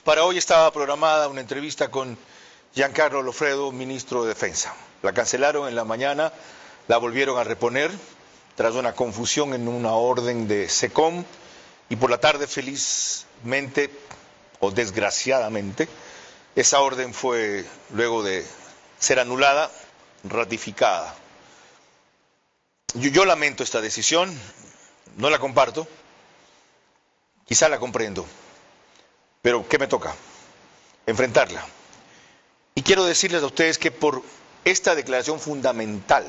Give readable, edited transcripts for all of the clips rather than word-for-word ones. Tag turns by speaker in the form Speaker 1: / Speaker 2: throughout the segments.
Speaker 1: Para hoy estaba programada una entrevista con Giancarlo Loffredo, ministro de Defensa. La cancelaron en la mañana, la volvieron a reponer tras una confusión en una orden de SECOM y por la tarde, felizmente o desgraciadamente, esa orden fue, luego de ser anulada, ratificada. Yo lamento esta decisión, no la comparto, quizá la comprendo. Pero ¿qué me toca? Enfrentarla. Y quiero decirles a ustedes que por esta declaración fundamental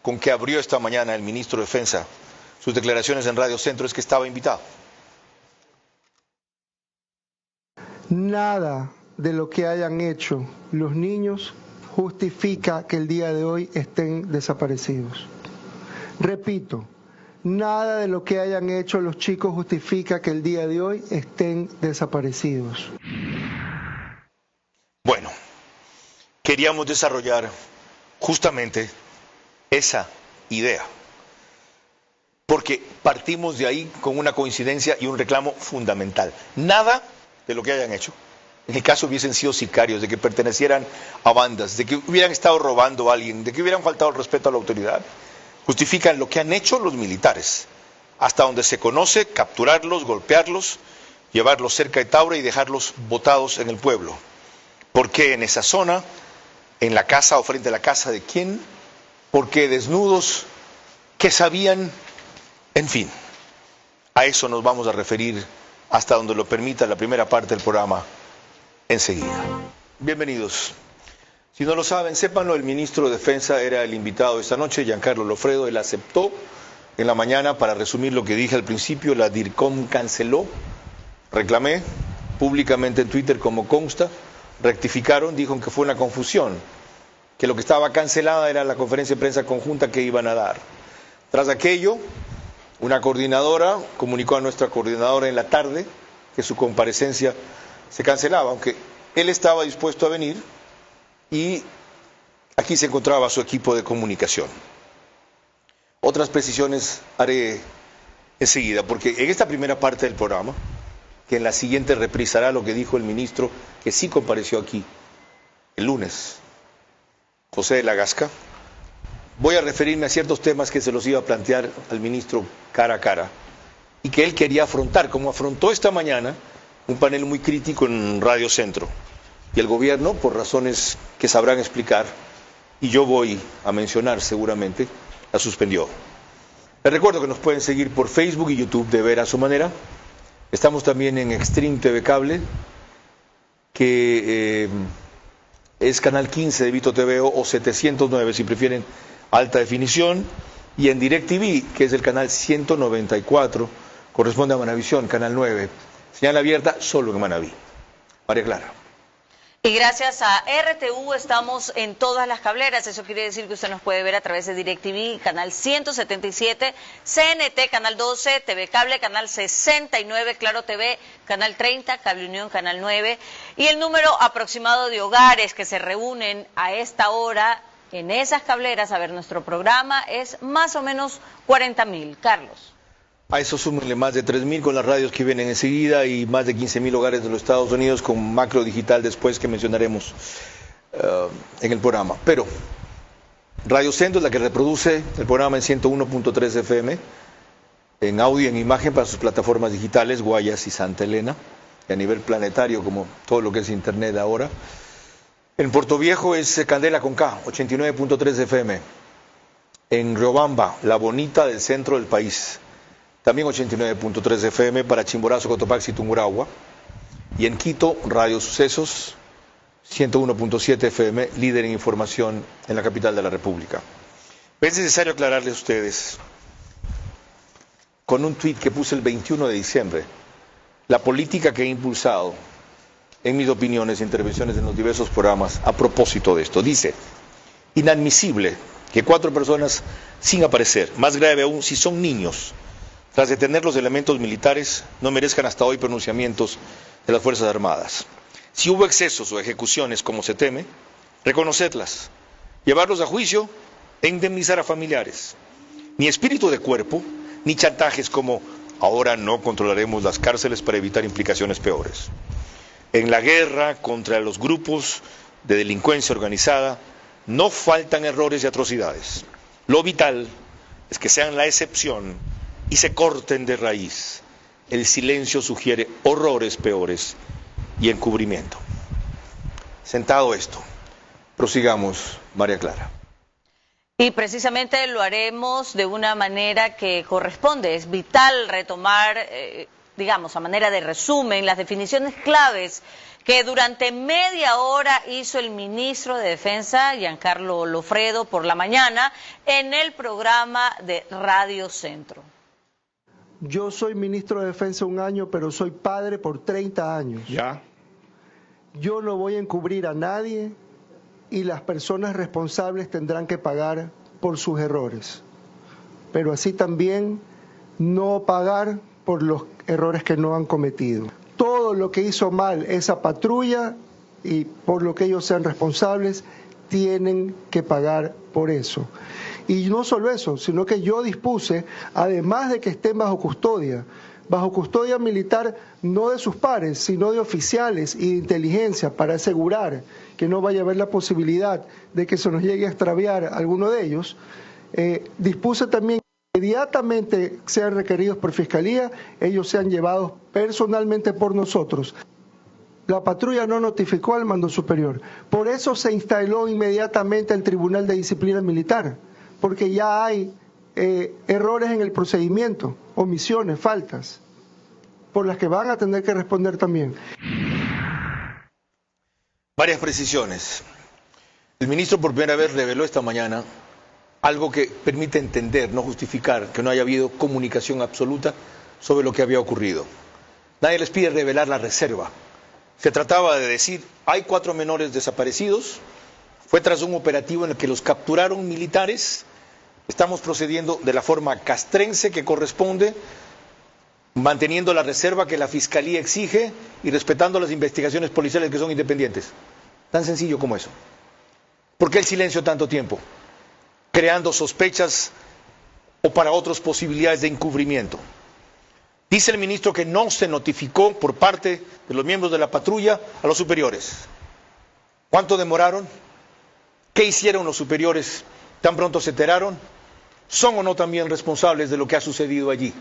Speaker 1: con que abrió esta mañana el ministro de Defensa sus declaraciones en Radio Centro es que estaba invitado.
Speaker 2: Nada de lo que hayan hecho los niños justifica que el día de hoy estén desaparecidos. Repito. Nada de lo que hayan hecho los chicos justifica que el día de hoy estén desaparecidos.
Speaker 1: Bueno, queríamos desarrollar justamente esa idea, porque partimos de ahí con una coincidencia y un reclamo fundamental. Nada de lo que hayan hecho, en el caso hubiesen sido sicarios, de que pertenecieran a bandas, de que hubieran estado robando a alguien, de que hubieran faltado el respeto a la autoridad, justifican lo que han hecho los militares, hasta donde se conoce, capturarlos, golpearlos, llevarlos cerca de Taura y dejarlos botados en el pueblo. ¿Por qué en esa zona? ¿En la casa o frente a la casa de quién? ¿Por qué desnudos? ¿Qué sabían? En fin, a eso nos vamos a referir hasta donde lo permita la primera parte del programa enseguida. Bienvenidos. Si no lo saben, sépanlo, el ministro de Defensa era el invitado esta noche, Giancarlo Loffredo. Él aceptó en la mañana. Para resumir lo que dije al principio, la DIRCOM canceló, reclamé públicamente en Twitter como consta, rectificaron, dijeron que fue una confusión, que lo que estaba cancelada era la conferencia de prensa conjunta que iban a dar. Tras aquello, una coordinadora comunicó a nuestra coordinadora en la tarde que su comparecencia se cancelaba, aunque él estaba dispuesto a venir. Y aquí se encontraba su equipo de comunicación. Otras precisiones haré enseguida, porque en esta primera parte del programa, que en la siguiente reprisará lo que dijo el ministro, que sí compareció aquí el lunes, José de la Gasca, voy a referirme a ciertos temas que se los iba a plantear al ministro cara a cara, y que él quería afrontar, como afrontó esta mañana, un panel muy crítico en Radio Centro. Y el gobierno, por razones que sabrán explicar, y yo voy a mencionar seguramente, la suspendió. Les recuerdo que nos pueden seguir por Facebook y YouTube de ver a su manera. Estamos también en Extreme TV Cable, que es canal 15 de Vito TV o 709 si prefieren alta definición, y en DirecTV, que es el canal 194, corresponde a Manavisión, canal 9. Señal abierta solo en Manaví. María Clara.
Speaker 3: Y gracias a RTU estamos en todas las cableras. Eso quiere decir que usted nos puede ver a través de DirecTV, canal 177, CNT, canal 12, TV Cable, canal 69, Claro TV, canal 30, Cable Unión, canal 9. Y el número aproximado de hogares que se reúnen a esta hora en esas cableras a ver nuestro programa es más o menos 40.000. Carlos.
Speaker 1: A eso súmenle más de 3.000 con las radios que vienen enseguida y más de 15.000 hogares de los Estados Unidos con macro digital después que mencionaremos en el programa. Pero Radio Centro es la que reproduce el programa en 101.3 FM, en audio y en imagen para sus plataformas digitales, Guayas y Santa Elena, y a nivel planetario como todo lo que es Internet ahora. En Puerto Viejo es Candela con K, 89.3 FM. En Riobamba, la bonita del centro del país, también 89.3 FM para Chimborazo, Cotopaxi y Tungurahua. Y en Quito, Radio Sucesos, 101.7 FM, líder en información en la capital de la República. Es necesario aclararles a ustedes, con un tuit que puse el 21 de diciembre, la política que he impulsado en mis opiniones e intervenciones en los diversos programas a propósito de esto. Dice, inadmisible que 4 personas sin aparecer, más grave aún si son niños, tras detener los elementos militares, no merezcan hasta hoy pronunciamientos de las Fuerzas Armadas. Si hubo excesos o ejecuciones como se teme, reconocerlas, llevarlos a juicio e indemnizar a familiares. Ni espíritu de cuerpo, ni chantajes como ahora no controlaremos las cárceles para evitar implicaciones peores. En la guerra contra los grupos de delincuencia organizada no faltan errores y atrocidades. Lo vital es que sean la excepción y se corten de raíz. El silencio sugiere horrores peores y encubrimiento. Sentado esto, prosigamos, María Clara.
Speaker 3: Y precisamente lo haremos de una manera que corresponde. Es vital retomar, digamos, a manera de resumen, las definiciones claves que durante media hora hizo el ministro de Defensa, Giancarlo Lofredo, por la mañana, en el programa de Radio Centro.
Speaker 2: Yo soy ministro de Defensa 1 año, pero soy padre por 30 años.
Speaker 1: Ya.
Speaker 2: Yo no voy a encubrir a nadie y las personas responsables tendrán que pagar por sus errores. Pero así también no pagar por los errores que no han cometido. Todo lo que hizo mal esa patrulla y por lo que ellos sean responsables, tienen que pagar por eso. Y no solo eso, sino que yo dispuse, además de que estén bajo custodia militar, no de sus pares, sino de oficiales y de inteligencia, para asegurar que no vaya a haber la posibilidad de que se nos llegue a extraviar alguno de ellos. Dispuse también que inmediatamente sean requeridos por Fiscalía, ellos sean llevados personalmente por nosotros. La patrulla no notificó al mando superior, por eso se instaló inmediatamente el Tribunal de Disciplina Militar, porque ya hay errores en el procedimiento, omisiones, faltas, por las que van a tener que responder también.
Speaker 1: Varias precisiones. El ministro por primera vez reveló esta mañana algo que permite entender, no justificar, que no haya habido comunicación absoluta sobre lo que había ocurrido. Nadie les pide revelar la reserva. Se trataba de decir, hay 4 menores desaparecidos, fue tras un operativo en el que los capturaron militares, estamos procediendo de la forma castrense que corresponde, manteniendo la reserva que la Fiscalía exige y respetando las investigaciones policiales que son independientes. Tan sencillo como eso. ¿Por qué el silencio tanto tiempo? Creando sospechas o para otros posibilidades de encubrimiento. Dice el ministro que no se notificó por parte de los miembros de la patrulla a los superiores. ¿Cuánto demoraron? ¿Qué hicieron los superiores? ¿Tan pronto se enteraron? ¿Son o no también responsables de lo que ha sucedido allí?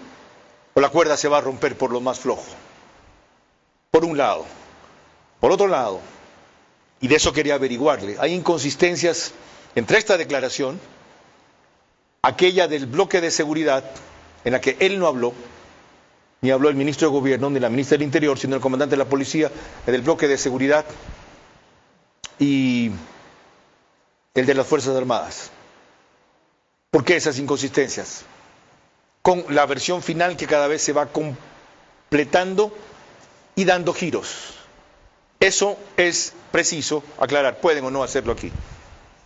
Speaker 1: ¿O la cuerda se va a romper por lo más flojo? Por un lado. Por otro lado, y de eso quería averiguarle, hay inconsistencias entre esta declaración, aquella del bloque de seguridad, en la que él no habló, ni habló el ministro de Gobierno, ni la ministra del Interior, sino el comandante de la policía, el del bloque de seguridad, y el de las Fuerzas Armadas. ¿Por qué esas inconsistencias? Con la versión final que cada vez se va completando y dando giros. Eso es preciso aclarar. Pueden o no hacerlo aquí.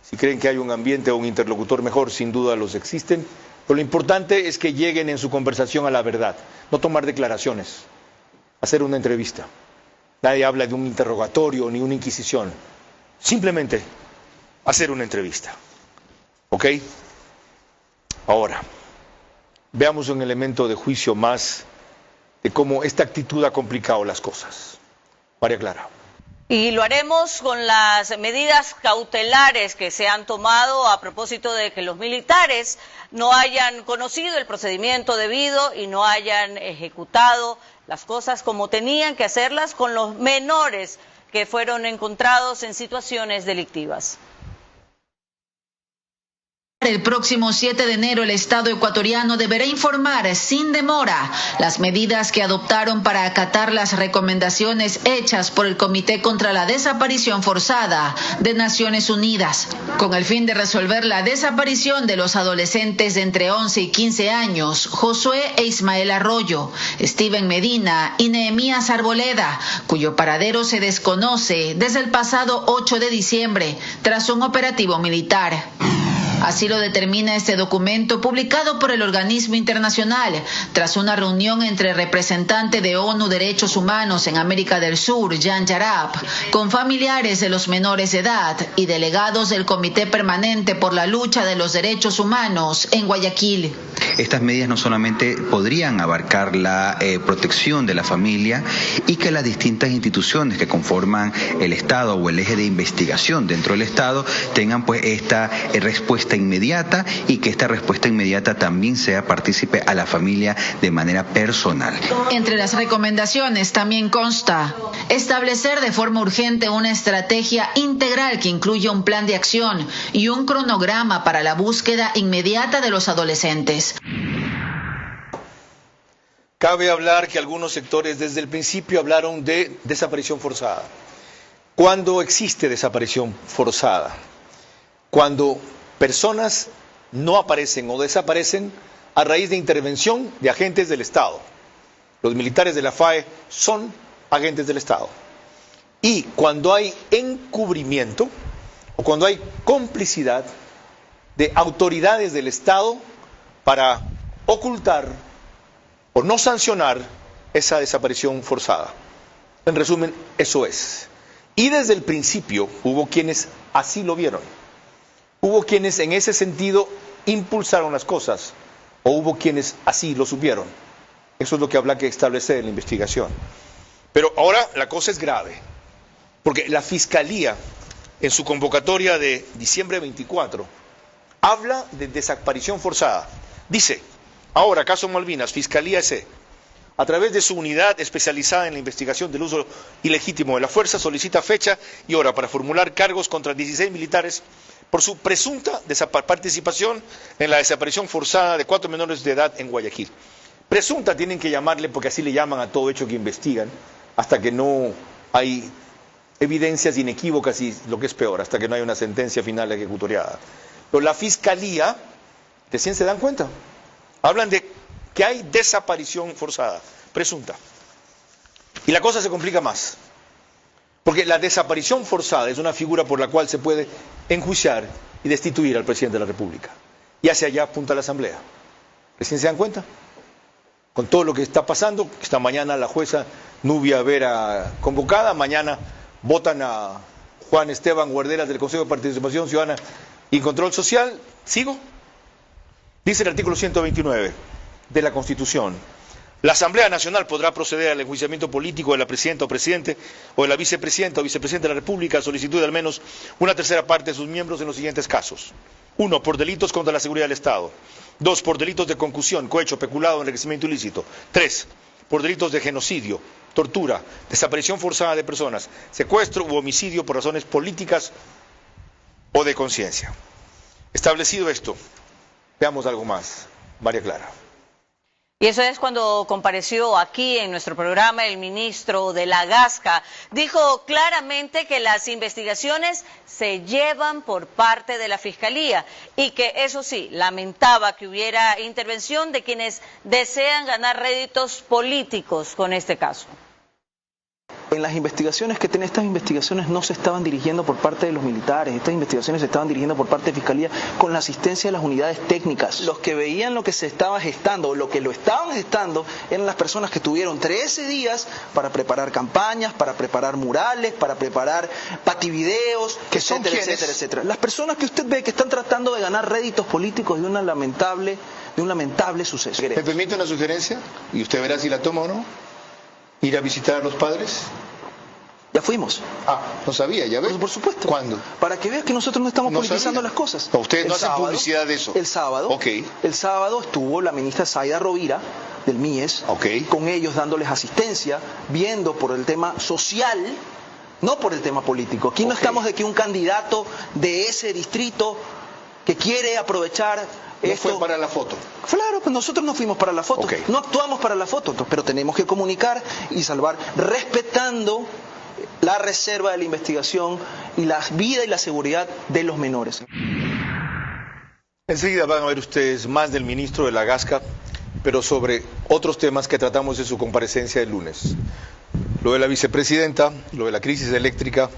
Speaker 1: Si creen que hay un ambiente o un interlocutor mejor, sin duda los existen. Pero lo importante es que lleguen en su conversación a la verdad. No tomar declaraciones. Hacer una entrevista. Nadie habla de un interrogatorio ni una inquisición. Simplemente hacer una entrevista. ¿Ok? Ahora, veamos un elemento de juicio más de cómo esta actitud ha complicado las cosas. María Clara.
Speaker 3: Y lo haremos con las medidas cautelares que se han tomado a propósito de que los militares no hayan conocido el procedimiento debido y no hayan ejecutado las cosas como tenían que hacerlas con los menores que fueron encontrados en situaciones delictivas.
Speaker 4: El próximo 7 de enero el Estado ecuatoriano deberá informar sin demora las medidas que adoptaron para acatar las recomendaciones hechas por el Comité contra la Desaparición Forzada de Naciones Unidas, con el fin de resolver la desaparición de los adolescentes de entre 11 y 15 años, Josué e Ismael Arroyo, Steven Medina y Nehemías Arboleda, cuyo paradero se desconoce desde el pasado 8 de diciembre tras un operativo militar. Así lo determina este documento publicado por el organismo internacional tras una reunión entre representante de ONU Derechos Humanos en América del Sur, Jan Yarab, con familiares de los menores de edad y delegados del Comité Permanente por la Lucha de los Derechos Humanos en Guayaquil.
Speaker 5: Estas medidas no solamente podrían abarcar la protección de la familia y que las distintas instituciones que conforman el Estado o el eje de investigación dentro del Estado tengan pues esta respuesta inmediata y que esta respuesta inmediata también sea partícipe a la familia de manera personal.
Speaker 4: Entre las recomendaciones también consta establecer de forma urgente una estrategia integral que incluya un plan de acción y un cronograma para la búsqueda inmediata de los adolescentes.
Speaker 1: Cabe hablar que algunos sectores desde el principio hablaron de desaparición forzada. ¿Cuándo existe desaparición forzada? Cuando personas no aparecen o desaparecen a raíz de intervención de agentes del Estado. Los militares de la FAE son agentes del Estado. Y cuando hay encubrimiento o cuando hay complicidad de autoridades del Estado para ocultar o no sancionar esa desaparición forzada. En resumen, eso es. Y desde el principio hubo quienes así lo vieron. Hubo quienes en ese sentido impulsaron las cosas, o hubo quienes así lo supieron. Eso es lo que habrá que establecer en la investigación. Pero ahora la cosa es grave, porque la Fiscalía, en su convocatoria de diciembre 24, habla de desaparición forzada. Dice: ahora, caso Malvinas, Fiscalía S, a través de su unidad especializada en la investigación del uso ilegítimo de la fuerza, solicita fecha y hora para formular cargos contra 16 militares por su presunta participación en la desaparición forzada de 4 menores de edad en Guayaquil. Presunta tienen que llamarle, porque así le llaman a todo hecho que investigan, hasta que no hay evidencias inequívocas y lo que es peor, hasta que no hay una sentencia final ejecutoriada. Pero la Fiscalía, recién se dan cuenta, hablan de que hay desaparición forzada, presunta. Y la cosa se complica más, porque la desaparición forzada es una figura por la cual se puede enjuiciar y destituir al presidente de la República. Y hacia allá apunta la Asamblea. ¿Recién se dan cuenta? Con todo lo que está pasando, esta mañana la jueza Nubia Vera convocada, mañana votan a Juan Esteban Guarderas del Consejo de Participación Ciudadana y Control Social. ¿Sigo? Dice el artículo 129 de la Constitución: la Asamblea Nacional podrá proceder al enjuiciamiento político de la presidenta o presidente o de la vicepresidenta o vicepresidente de la República a solicitud de al menos una tercera parte de sus miembros en los siguientes casos. 1. Por delitos contra la seguridad del Estado. 2. Por delitos de concusión, cohecho, peculado, enriquecimiento ilícito. 3. Por delitos de genocidio, tortura, desaparición forzada de personas, secuestro u homicidio por razones políticas o de conciencia. Establecido esto, veamos algo más, María Clara.
Speaker 3: Y eso es cuando compareció aquí en nuestro programa el ministro de la Gasca. Dijo claramente que las investigaciones se llevan por parte de la Fiscalía y que, eso sí, lamentaba que hubiera intervención de quienes desean ganar réditos políticos con este caso.
Speaker 6: En las investigaciones que tienen, estas investigaciones no se estaban dirigiendo por parte de los militares, estas investigaciones se estaban dirigiendo por parte de Fiscalía con la asistencia de las unidades técnicas. Los que veían lo que se estaba gestando, lo que lo estaban gestando, eran las personas que tuvieron 13 días para preparar campañas, para preparar murales, para preparar pativideos, etcétera, etcétera, etcétera. Las personas que usted ve que están tratando de ganar réditos políticos de un lamentable suceso.
Speaker 1: ¿Me permite una sugerencia? Y usted verá si la toma o no. ¿Ir a visitar a los padres?
Speaker 6: Ya fuimos.
Speaker 1: Ah, no sabía, ya ves.
Speaker 6: Por supuesto.
Speaker 1: ¿Cuándo?
Speaker 6: Para que veas que nosotros no estamos politizando las cosas.
Speaker 1: No, ustedes no hacen publicidad de eso.
Speaker 6: El sábado.
Speaker 1: Ok.
Speaker 6: El sábado estuvo la ministra Zaida Rovira, del MIES, con ellos dándoles asistencia, viendo por el tema social, no por el tema político. Aquí no estamos de que un candidato de ese distrito que quiere aprovechar esto...
Speaker 1: fue para la foto.
Speaker 6: Claro, pues nosotros no fuimos para la foto, no actuamos para la foto, pero tenemos que comunicar y salvar, respetando la reserva de la investigación y la vida y la seguridad de los menores.
Speaker 1: Enseguida van a ver ustedes más del ministro de la Gasca, pero sobre otros temas que tratamos en su comparecencia el lunes. Lo de la vicepresidenta, lo de la crisis eléctrica,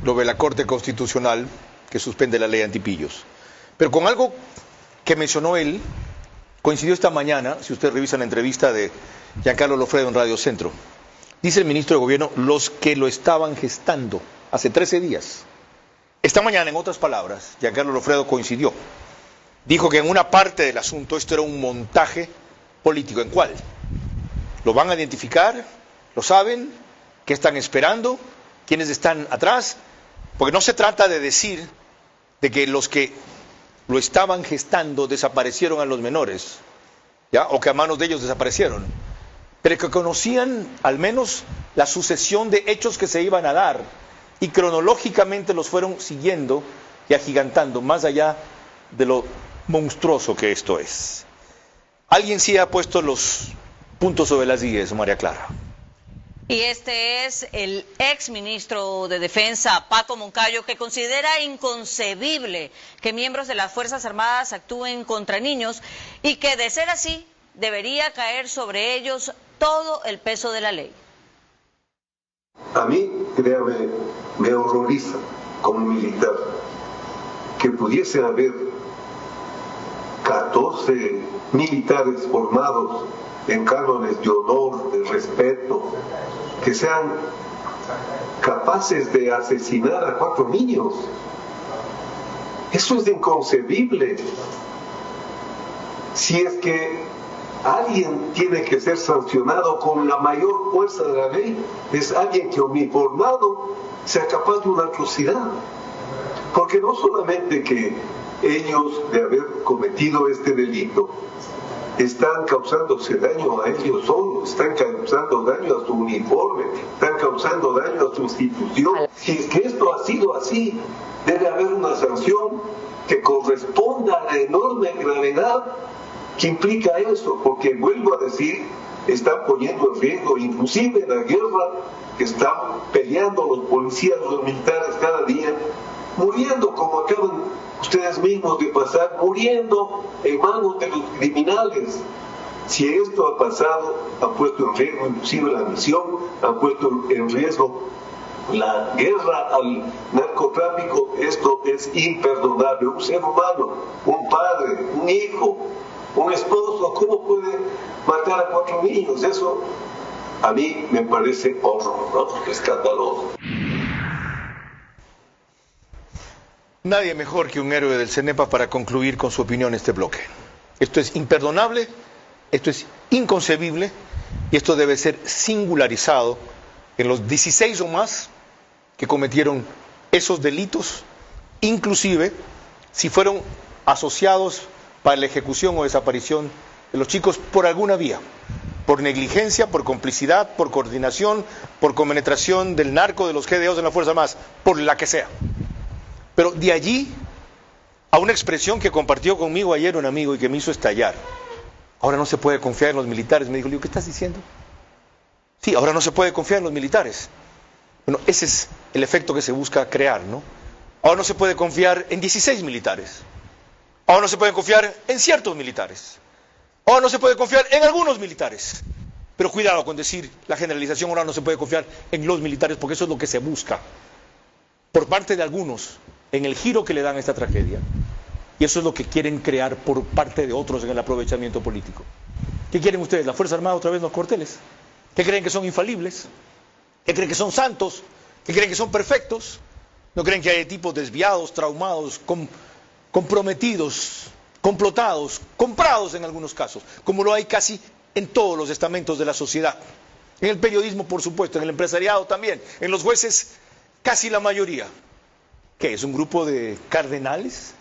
Speaker 1: lo de la Corte Constitucional, que suspende la ley antipillos. Pero con algo que mencionó él, coincidió esta mañana, si usted revisa la entrevista de Giancarlo Lofredo en Radio Centro. Dice el ministro de Gobierno, los que lo estaban gestando hace 13 días. Esta mañana, en otras palabras, Giancarlo Lofredo coincidió. Dijo que en una parte del asunto esto era un montaje político. ¿En cuál? ¿Lo van a identificar? ¿Lo saben? ¿Qué están esperando? ¿Quiénes están atrás? Porque no se trata de decir de que los que lo estaban gestando desaparecieron a los menores, ¿ya? O que a manos de ellos desaparecieron, pero que conocían al menos la sucesión de hechos que se iban a dar y cronológicamente los fueron siguiendo y agigantando, más allá de lo monstruoso que esto es. Alguien sí ha puesto los puntos sobre las IES, María Clara.
Speaker 3: Y este es el ex ministro de Defensa, Paco Moncayo, que considera inconcebible que miembros de las Fuerzas Armadas actúen contra niños y que, de ser así, debería caer sobre ellos todo el peso de la ley.
Speaker 7: A mí, créame, me horroriza como militar que pudiese haber 14 militares formados en cánones de honor, de respeto, que sean capaces de asesinar a 4 niños. Eso es inconcebible. Si es que alguien tiene que ser sancionado con la mayor fuerza de la ley, es alguien que uniformado sea capaz de una atrocidad. Porque no solamente que ellos, de haber cometido este delito, están causándose daño a ellos solos, están causando daño a su uniforme, están causando daño a su institución. Si es que esto ha sido así, debe haber una sanción que corresponda a la enorme gravedad que implica eso, porque vuelvo a decir, están poniendo en riesgo inclusive la guerra que están peleando los policías, los militares cada día, muriendo como acaban ustedes mismos de pasar, muriendo en manos de los criminales. Si esto ha pasado, ha puesto en riesgo inclusive la misión, ha puesto en riesgo la guerra al narcotráfico. Esto es imperdonable. Un ser humano, un padre, un hijo, un esposo, ¿cómo puede matar a 4 niños? Eso a mí me parece horroroso, escandaloso.
Speaker 1: Nadie mejor que un héroe del CENEPA para concluir con su opinión este bloque. Esto es imperdonable, esto es inconcebible y esto debe ser singularizado en los 16 o más que cometieron esos delitos, inclusive si fueron asociados para la ejecución o desaparición de los chicos por alguna vía, por negligencia, por complicidad, por coordinación, por compenetración del narco, de los GDOs en la Fuerza Armadas, por la que sea. Pero de allí a una expresión que compartió conmigo ayer un amigo y que me hizo estallar. Ahora no se puede confiar en los militares. Me dijo, ¿qué estás diciendo? Sí, ahora no se puede confiar en los militares. Bueno, ese es el efecto que se busca crear, ¿no? Ahora no se puede confiar en 16 militares. Ahora no se puede confiar en ciertos militares. Ahora no se puede confiar en algunos militares. Pero cuidado con decir la generalización, ahora no se puede confiar en los militares, porque eso es lo que se busca por parte de algunos en el giro que le dan a esta tragedia. Y eso es lo que quieren crear por parte de otros en el aprovechamiento político. ¿Qué quieren ustedes? ¿La Fuerza Armada otra vez en los cuarteles? ¿Qué creen que son infalibles? ¿Qué creen que son santos? ¿Qué creen que son perfectos? ¿No creen que hay tipos desviados, traumados, comprometidos, complotados, comprados en algunos casos? Como lo hay casi en todos los estamentos de la sociedad. En el periodismo, por supuesto, en el empresariado también, en los jueces, casi la mayoría. ¿Qué es? ¿Un grupo de cardenales?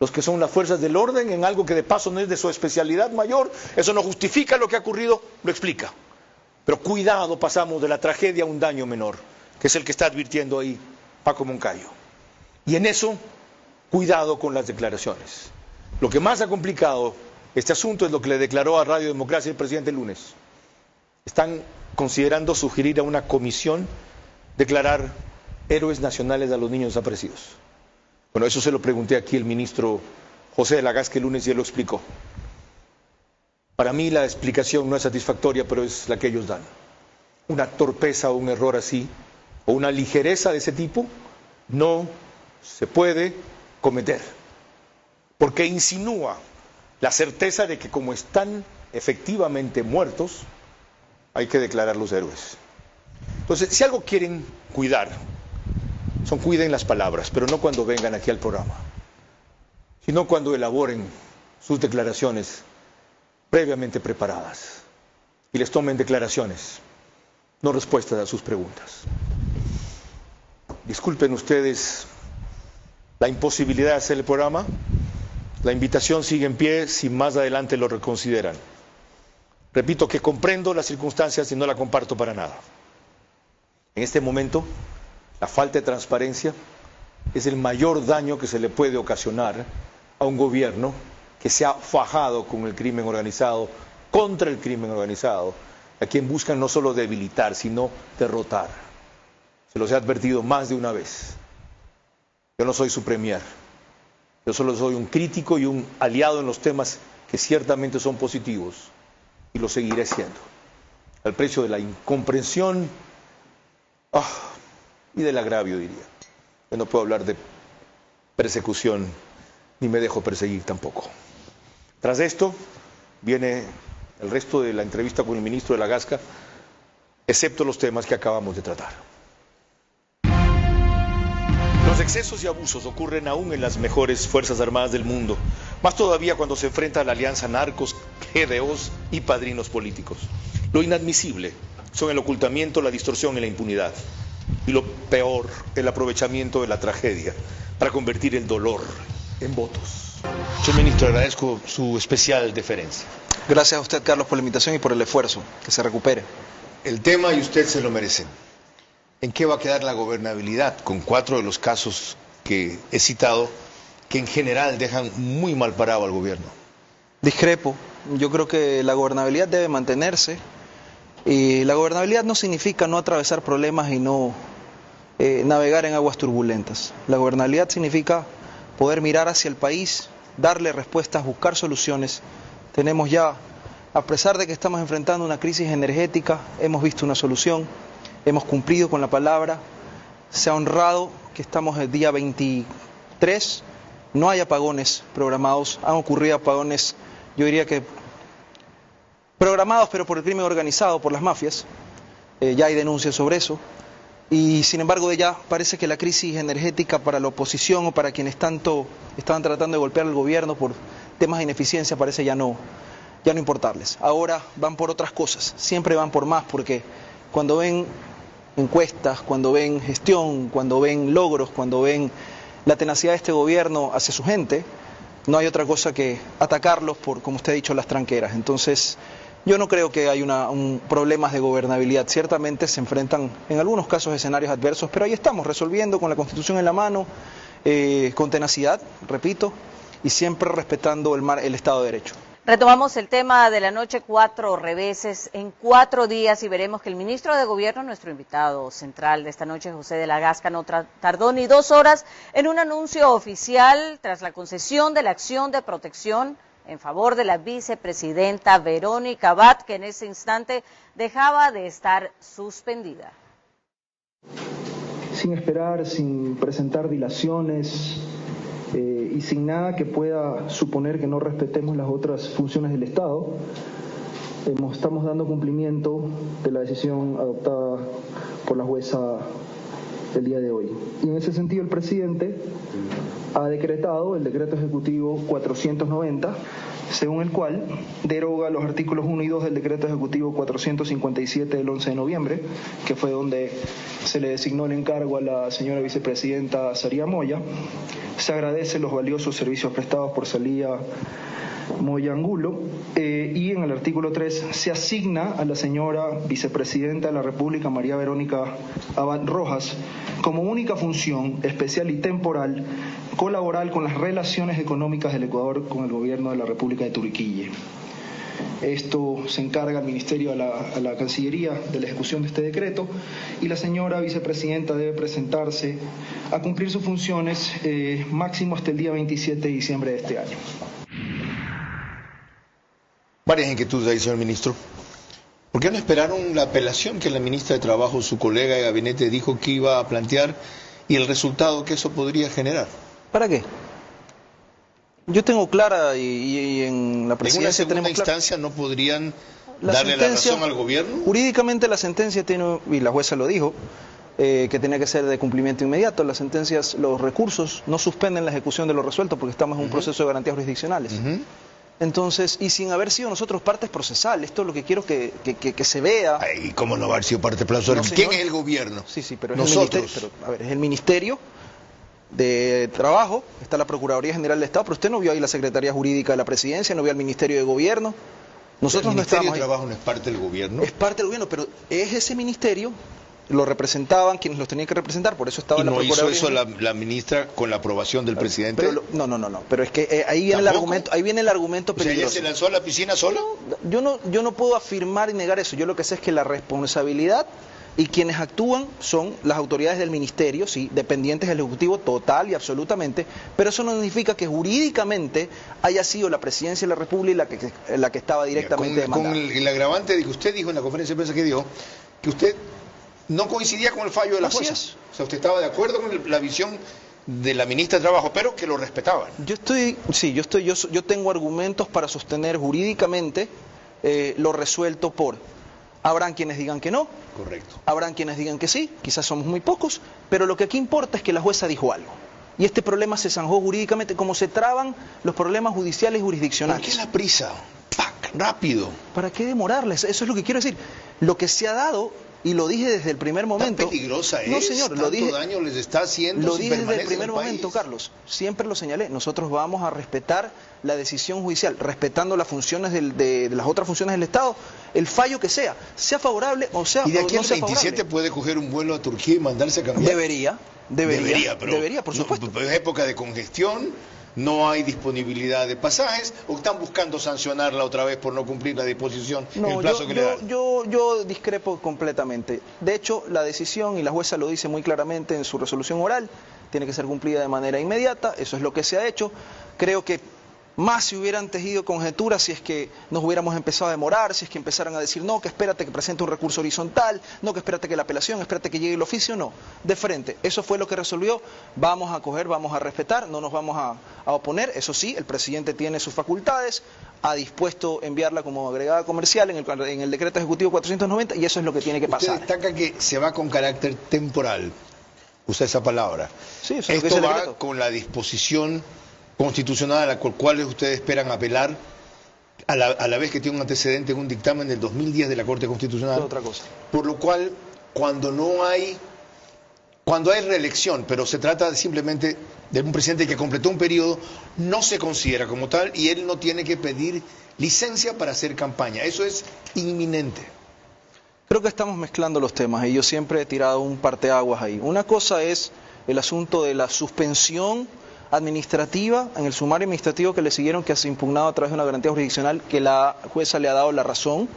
Speaker 1: Los que son las fuerzas del orden en algo que de paso no es de su especialidad mayor. Eso no justifica lo que ha ocurrido, lo explica. Pero cuidado, pasamos de la tragedia a un daño menor, que es el que está advirtiendo ahí Paco Moncayo. Y en eso, cuidado con las declaraciones. Lo que más ha complicado este asunto es lo que le declaró a Radio Democracia el presidente el lunes. Están considerando sugerir a una comisión declarar héroes nacionales a los niños desaparecidos. Bueno, eso se lo pregunté aquí al ministro José de la Gasca el lunes y él lo explicó. Para mí la explicación no es satisfactoria, pero es la que ellos dan. Una torpeza o un error así, o una ligereza de ese tipo, no se puede cometer. porque insinúa la certeza de que como están efectivamente muertos, hay que declararlos héroes. Entonces, si algo quieren cuidar, cuiden las palabras, pero no cuando vengan aquí al programa, sino cuando elaboren sus declaraciones previamente preparadas y les tomen declaraciones, no respuestas a sus preguntas. Disculpen ustedes la imposibilidad de hacer el programa. La invitación sigue en pie si más adelante lo reconsideran. Repito que comprendo las circunstancias y no la comparto para nada. En este momento, la falta de transparencia es el mayor daño que se le puede ocasionar a un gobierno que se ha fajado con el crimen organizado, contra el crimen organizado, a quien buscan no solo debilitar, sino derrotar. Se los he advertido más de una vez. Yo no soy su premier. Yo solo soy un crítico y un aliado en los temas que ciertamente son positivos, y lo seguiré siendo, al precio de la incomprensión y del agravio, diría. Yo no puedo hablar de persecución, ni me dejo perseguir tampoco. Tras esto viene el resto de la entrevista con el ministro de la Gasca, excepto los temas que acabamos de tratar. Los excesos y abusos ocurren aún en las mejores Fuerzas Armadas del mundo, más todavía cuando se enfrenta a la alianza narcos, GDOs y padrinos políticos. Lo inadmisible son el ocultamiento, la distorsión y la impunidad. Y lo peor, el aprovechamiento de la tragedia para convertir el dolor en votos. Señor ministro, agradezco su especial deferencia.
Speaker 6: Gracias a usted, Carlos, por la invitación y por el esfuerzo. Que se recupere.
Speaker 1: El tema y usted se lo merecen. ¿En qué va a quedar la gobernabilidad con 4 de los casos que he citado, que en general dejan muy mal parado al gobierno?
Speaker 6: Discrepo. Yo creo que la gobernabilidad debe mantenerse. Y la gobernabilidad no significa no atravesar problemas y no navegar en aguas turbulentas. La gobernabilidad significa poder mirar hacia el país, darle respuestas, buscar soluciones. Tenemos ya, a pesar de que estamos enfrentando una crisis energética, hemos visto una solución. Hemos cumplido con la palabra, se ha honrado que estamos el día 23, no hay apagones programados, han ocurrido apagones, yo diría que programados, pero por el crimen organizado, por las mafias, ya hay denuncias sobre eso, y sin embargo ya parece que la crisis energética para la oposición o para quienes tanto estaban tratando de golpear al gobierno por temas de ineficiencia parece ya no importarles. Ahora van por otras cosas, siempre van por más, porque cuando ven encuestas, cuando ven gestión, cuando ven logros, cuando ven la tenacidad de este gobierno hacia su gente, no hay otra cosa que atacarlos por, como usted ha dicho, las tranqueras. Entonces, yo no creo que hay problemas de gobernabilidad. Ciertamente se enfrentan en algunos casos escenarios adversos, pero ahí estamos, resolviendo con la Constitución en la mano, con tenacidad, repito, y siempre respetando el Estado de Derecho.
Speaker 3: Retomamos el tema de la noche, 4 reveses en 4 días, y veremos que el ministro de Gobierno, nuestro invitado central de esta noche, José de la Gasca, no tardó ni 2 horas en un anuncio oficial tras la concesión de la acción de protección en favor de la vicepresidenta Verónica Abad, que en ese instante dejaba de estar suspendida.
Speaker 2: Sin esperar, sin presentar dilaciones, y sin nada que pueda suponer que no respetemos las otras funciones del Estado, estamos dando cumplimiento de la decisión adoptada por la jueza el día de hoy. Y en ese sentido el presidente ha decretado el decreto ejecutivo 490, según el cual deroga los artículos 1 y 2 del decreto ejecutivo 457 del 11 de noviembre, que fue donde se le designó el encargo a la señora vicepresidenta Saría Moya. Se agradece los valiosos servicios prestados por Salía Moya Angulo, y en el artículo 3 se asigna a la señora vicepresidenta de la República, María Verónica Abad Rojas, como única función especial y temporal colaborar con las relaciones económicas del Ecuador con el gobierno de la República de Turquía. Esto se encarga al Ministerio, a la Cancillería, de la ejecución de este decreto, y la señora vicepresidenta debe presentarse a cumplir sus funciones máximo hasta el día 27 de diciembre de este año.
Speaker 1: Varias inquietudes ahí, señor ministro. ¿Por qué no esperaron la apelación que la ministra de Trabajo, su colega de gabinete, dijo que iba a plantear y el resultado que eso podría generar?
Speaker 6: ¿Para qué? Yo tengo clara y en la presidencia
Speaker 1: ¿En una segunda
Speaker 6: tenemos clara.
Speaker 1: instancia no podrían
Speaker 6: La
Speaker 1: darle la
Speaker 6: sentencia,
Speaker 1: razón al gobierno?
Speaker 6: Jurídicamente la sentencia tiene, y la jueza lo dijo, que tenía que ser de cumplimiento inmediato. Las sentencias, los recursos no suspenden la ejecución de lo resuelto porque estamos en un proceso de garantías jurisdiccionales. Entonces, y sin haber sido nosotros partes procesales, esto es lo que quiero que se vea.
Speaker 1: Ay, ¿cómo no haber sido parte procesal?
Speaker 6: No,
Speaker 1: ¿Quién
Speaker 6: señor.
Speaker 1: es el gobierno?
Speaker 6: Sí, pero es
Speaker 1: nosotros.
Speaker 6: el ministerio, pero, a ver, es el Ministerio de Trabajo, está la Procuraduría General del Estado, pero usted no vio ahí la Secretaría Jurídica de la Presidencia, no vio al Ministerio de Gobierno. Nosotros
Speaker 1: ¿El
Speaker 6: no
Speaker 1: Ministerio
Speaker 6: estamos
Speaker 1: de
Speaker 6: ahí.
Speaker 1: Trabajo no es parte del gobierno?
Speaker 6: Es parte del gobierno, pero es ese ministerio, lo representaban quienes los tenían que representar, por eso estaba
Speaker 1: ¿Y
Speaker 6: la
Speaker 1: no hizo
Speaker 6: Procuraduría.
Speaker 1: eso la ministra con la aprobación del presidente?
Speaker 6: Pero no, pero es que ahí viene el argumento
Speaker 1: O sea, ¿ella
Speaker 6: peligroso.
Speaker 1: se lanzó a la piscina sola?
Speaker 6: Yo no puedo afirmar y negar eso. Yo lo que sé es que la responsabilidad y quienes actúan son las autoridades del ministerio, sí, dependientes del Ejecutivo total y absolutamente, pero eso no significa que jurídicamente haya sido la Presidencia de la República la que estaba directamente demandada.
Speaker 1: Con el agravante de que usted dijo en la conferencia de prensa que dio que usted no coincidía con el fallo de la
Speaker 6: Así
Speaker 1: jueza.
Speaker 6: es.
Speaker 1: O sea, usted estaba de acuerdo con la visión de la ministra de Trabajo, pero que lo respetaban.
Speaker 6: Yo tengo argumentos para sostener jurídicamente lo resuelto por. Habrán quienes digan que no.
Speaker 1: Correcto.
Speaker 6: Habrán quienes digan que sí, quizás somos muy pocos, pero lo que aquí importa es que la jueza dijo algo. Y este problema se zanjó jurídicamente, como se traban los problemas judiciales y jurisdiccionales.
Speaker 1: ¿Por qué la prisa? ¡Pac! Rápido.
Speaker 6: ¿Para qué demorarles? Eso es lo que quiero decir. Lo que se ha dado, y lo dije desde el primer momento...
Speaker 1: ¿Tan peligrosa es?
Speaker 6: No, señor, lo dije...
Speaker 1: ¿Tanto daño les está haciendo?
Speaker 6: Lo
Speaker 1: si
Speaker 6: dije desde el
Speaker 1: permanece
Speaker 6: primer
Speaker 1: en el
Speaker 6: momento,
Speaker 1: país?
Speaker 6: Carlos. Siempre lo señalé. Nosotros vamos a respetar la decisión judicial, respetando las funciones de las otras funciones del Estado, el fallo que sea favorable o sea
Speaker 1: ¿Y de aquí
Speaker 6: no
Speaker 1: al
Speaker 6: sea
Speaker 1: 27
Speaker 6: favorable.
Speaker 1: puede coger un vuelo a Turquía y mandarse a cambiar?
Speaker 6: Debería, por supuesto.
Speaker 1: No, es época de congestión, no hay disponibilidad de pasajes, o están buscando sancionarla otra vez por no cumplir la disposición, el plazo que le dan.
Speaker 6: Yo discrepo completamente. De hecho, la decisión, y la jueza lo dice muy claramente en su resolución oral, tiene que ser cumplida de manera inmediata, eso es lo que se ha hecho. Creo que más si hubieran tejido conjeturas, si es que nos hubiéramos empezado a demorar, si es que empezaran a decir no, que espérate que presente un recurso horizontal, no, que espérate que la apelación, espérate que llegue el oficio, no, de frente. Eso fue lo que resolvió, vamos a acoger, vamos a respetar, no nos vamos a oponer, eso sí, el presidente tiene sus facultades, ha dispuesto enviarla como agregada comercial en el decreto ejecutivo 490 y eso es lo que tiene que pasar.
Speaker 1: Usted destaca que se va con carácter temporal, usa esa palabra.
Speaker 6: Sí, eso es lo que
Speaker 1: Esto
Speaker 6: dice el
Speaker 1: va
Speaker 6: decreto.
Speaker 1: con la disposición constitucional a la cual ustedes esperan apelar a la vez que tiene un antecedente en un dictamen del 2010 de la Corte Constitucional.
Speaker 6: Es otra cosa.
Speaker 1: Por lo cual, cuando hay reelección, pero se trata simplemente de un presidente que completó un periodo, no se considera como tal y él no tiene que pedir licencia para hacer campaña. Eso es inminente.
Speaker 6: Creo que estamos mezclando los temas y yo siempre he tirado un parteaguas ahí. Una cosa es el asunto de la suspensión administrativa, en el sumario administrativo que le siguieron, que ha impugnado a través de una garantía jurisdiccional, que la jueza le ha dado la razón.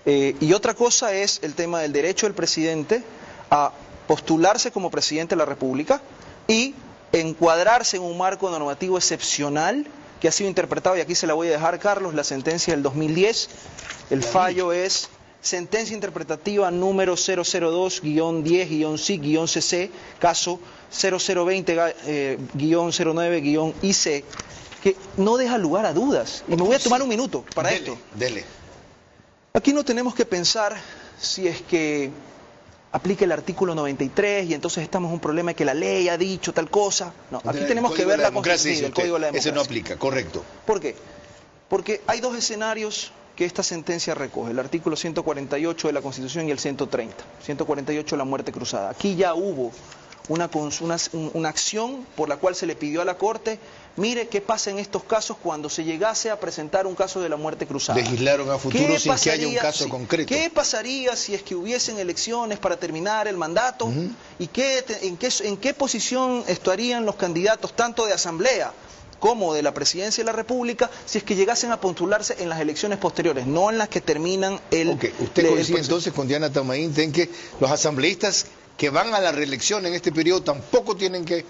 Speaker 6: Y otra cosa es el tema del derecho del presidente a postularse como presidente de la República y encuadrarse en un marco normativo excepcional que ha sido interpretado, y aquí se la voy a dejar, Carlos, la sentencia del 2010. El fallo es sentencia interpretativa número 002-10-CIC-CC, caso 0020-09-IC, que no deja lugar a dudas. Y me voy a tomar un minuto para esto.
Speaker 1: Dele.
Speaker 6: Aquí no tenemos que pensar si es que aplica el artículo 93 y entonces estamos en un problema de que la ley ha dicho tal cosa. No, aquí tenemos que ver la Constitución, el Código de la Democracia.
Speaker 1: Ese no aplica, correcto.
Speaker 6: ¿Por qué? Porque hay dos escenarios que esta sentencia recoge, el artículo 148 de la Constitución y el 130. 148, la muerte cruzada. Aquí ya hubo una acción por la cual se le pidió a la Corte, mire qué pasa en estos casos cuando se llegase a presentar un caso de la muerte cruzada.
Speaker 1: Legislaron a futuro sin que haya un caso concreto.
Speaker 6: ¿Qué pasaría si es que hubiesen elecciones para terminar el mandato? ¿Y en qué posición estarían los candidatos tanto de asamblea como de la presidencia de la República si es que llegasen a postularse en las elecciones posteriores, no en las que terminan el...
Speaker 1: Ok, usted coincide entonces con Diana Tamaín en que los asambleístas que van a la reelección en este periodo tampoco tienen que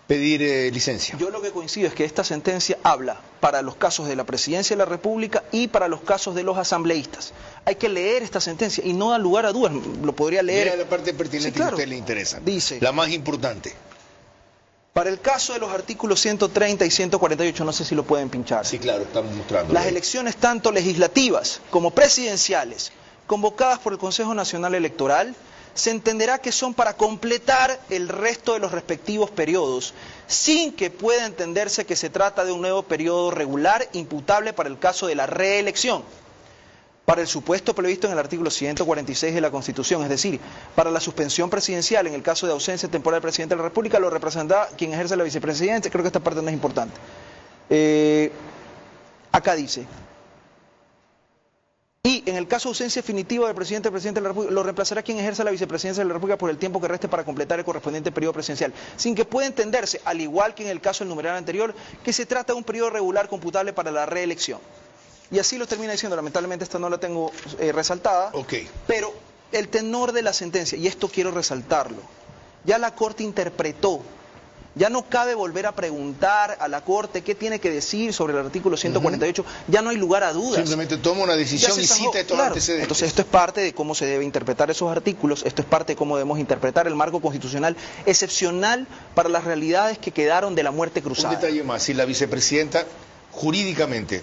Speaker 1: pedir licencia.
Speaker 6: Yo lo que coincido es que esta sentencia habla para los casos de la presidencia de la República y para los casos de los asambleístas. Hay que leer esta sentencia y no da lugar a dudas, lo podría leer...
Speaker 1: Mira la parte pertinente, sí, claro, que a usted le interesa.
Speaker 6: Dice...
Speaker 1: La más importante.
Speaker 6: Para el caso de los artículos 130 y 148, no sé si lo pueden pinchar.
Speaker 1: Sí, claro, estamos mostrando.
Speaker 6: Las elecciones tanto legislativas como presidenciales, convocadas por el Consejo Nacional Electoral, se entenderá que son para completar el resto de los respectivos periodos, sin que pueda entenderse que se trata de un nuevo periodo regular imputable para el caso de la reelección, para el supuesto previsto en el artículo 146 de la Constitución, es decir, para la suspensión presidencial en el caso de ausencia temporal del presidente de la República, lo representará quien ejerce la vicepresidencia. Creo que esta parte no es importante. Acá dice: y en el caso de ausencia definitiva del presidente de la República, lo reemplazará quien ejerza la vicepresidencia de la República por el tiempo que reste para completar el correspondiente periodo presidencial, sin que pueda entenderse, al igual que en el caso del numeral anterior, que se trata de un periodo regular computable para la reelección. Y así lo termina diciendo. Lamentablemente esta no la tengo resaltada, pero el tenor de la sentencia, y esto quiero resaltarlo, ya la Corte interpretó. Ya no cabe volver a preguntar a la Corte qué tiene que decir sobre el artículo 148, ya no hay lugar a dudas.
Speaker 1: Simplemente toma una decisión y cita estos antecedentes.
Speaker 6: Entonces esto es parte de cómo se debe interpretar esos artículos, esto es parte de cómo debemos interpretar el marco constitucional excepcional para las realidades que quedaron de la muerte cruzada.
Speaker 1: Un detalle más: si la vicepresidenta jurídicamente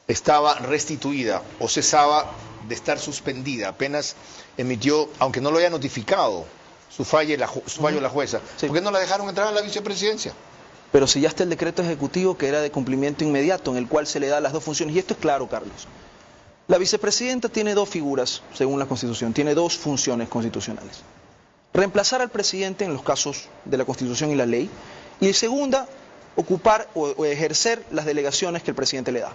Speaker 1: estaba restituida o cesaba de estar suspendida, apenas emitió, aunque no lo haya notificado, su fallo la jueza,
Speaker 6: sí.
Speaker 1: ¿Por qué no la dejaron entrar a la vicepresidencia?
Speaker 6: Pero si ya está el decreto ejecutivo que era de cumplimiento inmediato, en el cual se le da las dos funciones, y esto es claro, Carlos. La vicepresidenta tiene dos figuras, según la Constitución, tiene dos funciones constitucionales: reemplazar al presidente en los casos de la Constitución y la ley, y segunda, ocupar o ejercer las delegaciones que el presidente le da.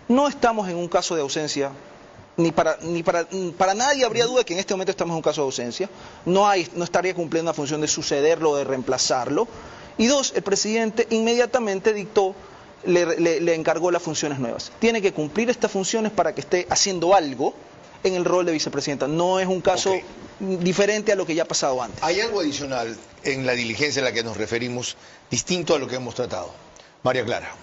Speaker 6: No estamos en un caso de ausencia, para nadie habría duda que en este momento estamos en un caso de ausencia, no estaría cumpliendo la función de sucederlo o de reemplazarlo. Y dos, el presidente inmediatamente le encargó las funciones nuevas. Tiene que cumplir estas funciones para que esté haciendo algo en el rol de vicepresidenta. No es un caso diferente a lo que ya ha pasado antes.
Speaker 1: ¿Hay algo adicional en la diligencia a la que nos referimos, distinto a lo que hemos tratado? María Clara.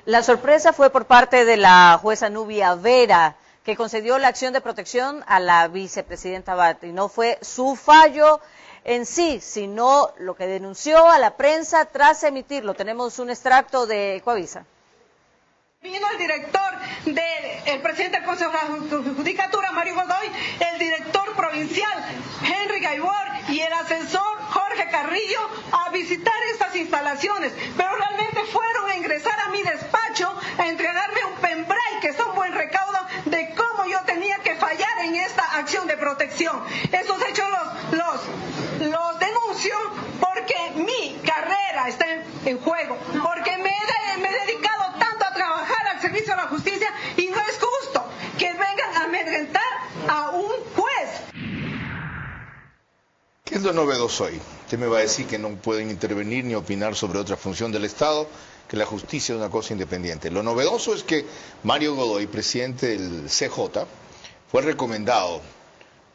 Speaker 3: La sorpresa fue por parte de la jueza Nubia Vera, que concedió la acción de protección a la vicepresidenta Abad, y no fue su fallo en sí, sino lo que denunció a la prensa tras emitirlo. Tenemos un extracto de Ecoavisa.
Speaker 8: Vino el director del presidente del Consejo de la Judicatura, Mario Godoy, el director provincial, Henry Gaibor, y el asesor Jorge Carrillo a visitar estas instalaciones, pero realmente fueron a ingresar a mi despacho a entregarme un pendrive, que es un buen recaudo de cómo yo tenía que fallar en esta acción de protección. Esos hechos los denuncio porque mi carrera está en juego, porque me he dedicado tanto a trabajar al servicio de la justicia, y no es justo que vengan a amedrentar a un juez.
Speaker 1: ¿Qué es lo novedoso hoy? Usted me va a decir que no pueden intervenir ni opinar sobre otra función del Estado, que la justicia es una cosa independiente. Lo novedoso es que Mario Godoy, presidente del CJ, fue recomendado,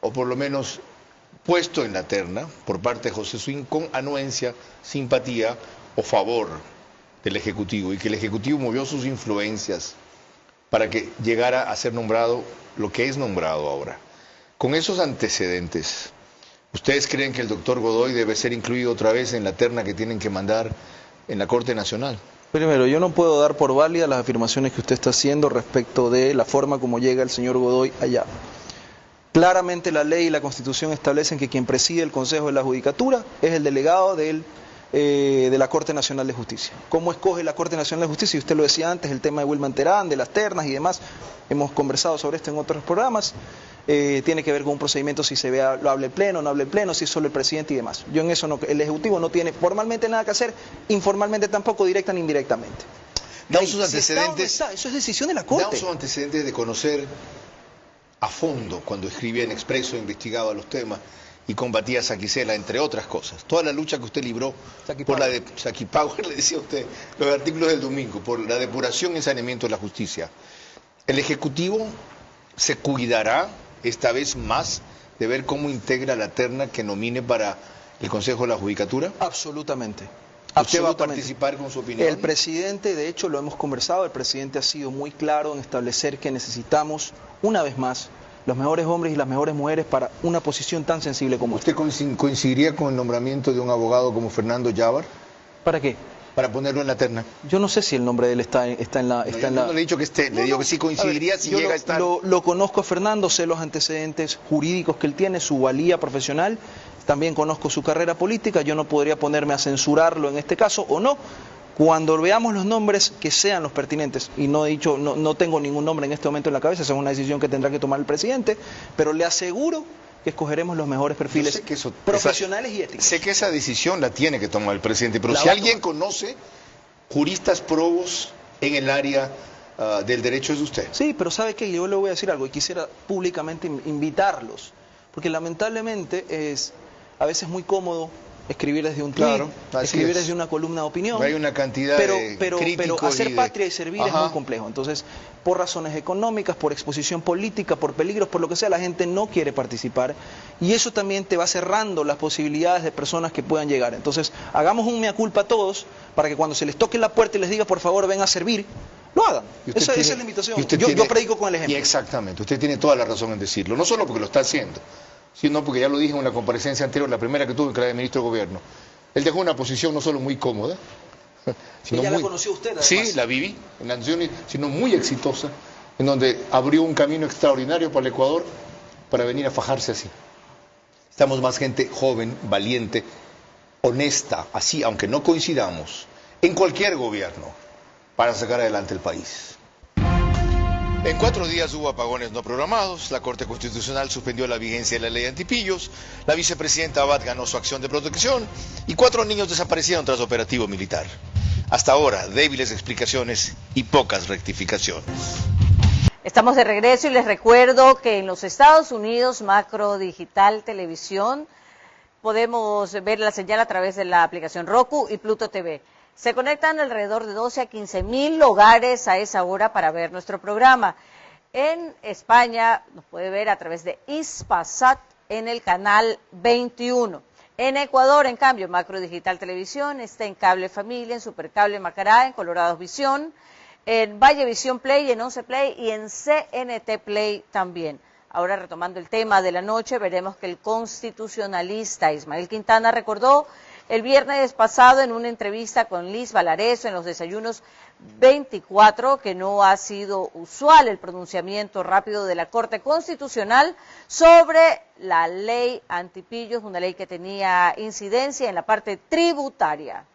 Speaker 1: o por lo menos puesto en la terna, por parte de José Swing, con anuencia, simpatía o favor del Ejecutivo, y que el Ejecutivo movió sus influencias para que llegara a ser nombrado lo que es nombrado ahora. Con esos antecedentes, ¿ustedes creen que el doctor Godoy debe ser incluido otra vez en la terna que tienen que mandar en la Corte Nacional?
Speaker 6: Primero, yo no puedo dar por válidas las afirmaciones que usted está haciendo respecto de la forma como llega el señor Godoy allá. Claramente la ley y la Constitución establecen que quien preside el Consejo de la Judicatura es el delegado de la Corte Nacional de Justicia. ¿Cómo escoge la Corte Nacional de Justicia? Y usted lo decía antes, el tema de Wilman Terán, de las ternas y demás. Hemos conversado sobre esto en otros programas. Tiene que ver con un procedimiento, si se ve, lo habla el Pleno, no habla el Pleno, si es solo el presidente y demás. Yo en eso no, el Ejecutivo no tiene formalmente nada que hacer, informalmente tampoco, directa ni indirectamente.
Speaker 1: Damos sus antecedentes.
Speaker 6: Si eso es decisión de la Corte.
Speaker 1: Damos sus antecedentes de conocer a fondo, cuando escribía en Expreso, investigaba los temas y combatía a Saquicela, entre otras cosas. Toda la lucha que usted libró por la de Saki Power, le decía usted, los artículos del domingo, por la depuración y saneamiento de la justicia. ¿El Ejecutivo se cuidará esta vez más de ver cómo integra la terna que nomine para el Consejo de la Judicatura?
Speaker 6: Absolutamente.
Speaker 1: ¿Usted va a participar con su opinión?
Speaker 6: El presidente, de hecho, lo hemos conversado, el presidente ha sido muy claro en establecer que necesitamos, una vez más, los mejores hombres y las mejores mujeres para una posición tan sensible como esta.
Speaker 1: ¿Usted coincidiría con el nombramiento de un abogado como Fernando Llavar?
Speaker 6: ¿Para qué?
Speaker 1: Para ponerlo en la terna.
Speaker 6: Yo no sé si el nombre de él está en la...
Speaker 1: Yo no le he dicho que esté, le digo que sí coincidiría si llega a estar.
Speaker 6: Lo conozco a Fernando, sé los antecedentes jurídicos que él tiene, su valía profesional, también conozco su carrera política, yo no podría ponerme a censurarlo en este caso, o no. Cuando veamos los nombres, que sean los pertinentes, y no he dicho, no tengo ningún nombre en este momento en la cabeza, esa es una decisión que tendrá que tomar el presidente, pero le aseguro que escogeremos los mejores perfiles profesionales y éticos.
Speaker 1: Sé que esa decisión la tiene que tomar el presidente, pero si alguien conoce juristas probos en el área del derecho es usted.
Speaker 6: Sí, pero ¿sabe qué? Yo le voy a decir algo y quisiera públicamente invitarlos, porque lamentablemente es a veces muy cómodo escribir desde un tweet, escribir desde una columna de opinión.
Speaker 1: Hay una cantidad
Speaker 6: pero hacer patria y servir es muy complejo. Entonces, por razones económicas, por exposición política, por peligros, por lo que sea, la gente no quiere participar. Y eso también te va cerrando las posibilidades de personas que puedan llegar. Entonces, hagamos un mea culpa a todos para que cuando se les toque la puerta y les diga, por favor, ven a servir, lo hagan. Esa es la invitación. Yo predico con el ejemplo.
Speaker 1: Y exactamente, usted tiene toda la razón en decirlo. No solo porque lo está haciendo, sino porque ya lo dije en una comparecencia anterior, la primera que tuve, que era de ministro de Gobierno. Él dejó una posición no solo muy cómoda, sino
Speaker 6: ya la conoció usted, además.
Speaker 1: Sí, la viví en la Nación, sino muy exitosa, en donde abrió un camino extraordinario para el Ecuador para venir a fajarse así. Estamos más gente joven, valiente, honesta, así, aunque no coincidamos, en cualquier gobierno, para sacar adelante el país. En 4 días hubo apagones no programados, la Corte Constitucional suspendió la vigencia de la ley antipillos, la vicepresidenta Abad ganó su acción de protección y 4 niños desaparecieron tras operativo militar. Hasta ahora, débiles explicaciones y pocas rectificaciones.
Speaker 3: Estamos de regreso y les recuerdo que en los Estados Unidos, Macro Digital Televisión, podemos ver la señal a través de la aplicación Roku y Pluto TV. Se conectan alrededor de 12 a 15 mil hogares a esa hora para ver nuestro programa. En España nos puede ver a través de Hispasat en el canal 21. En Ecuador, en cambio, Macro Digital Televisión está en Cable Familia, en Supercable Macará, en Colorados Visión, en Valle Visión Play, en 11 Play y en CNT Play también. Ahora, retomando el tema de la noche, veremos que el constitucionalista Ismael Quintana recordó el viernes pasado en una entrevista con Liz Valareso en los desayunos 24 que no ha sido usual el pronunciamiento rápido de la Corte Constitucional sobre la ley antipillos, una ley que tenía incidencia en la parte tributaria.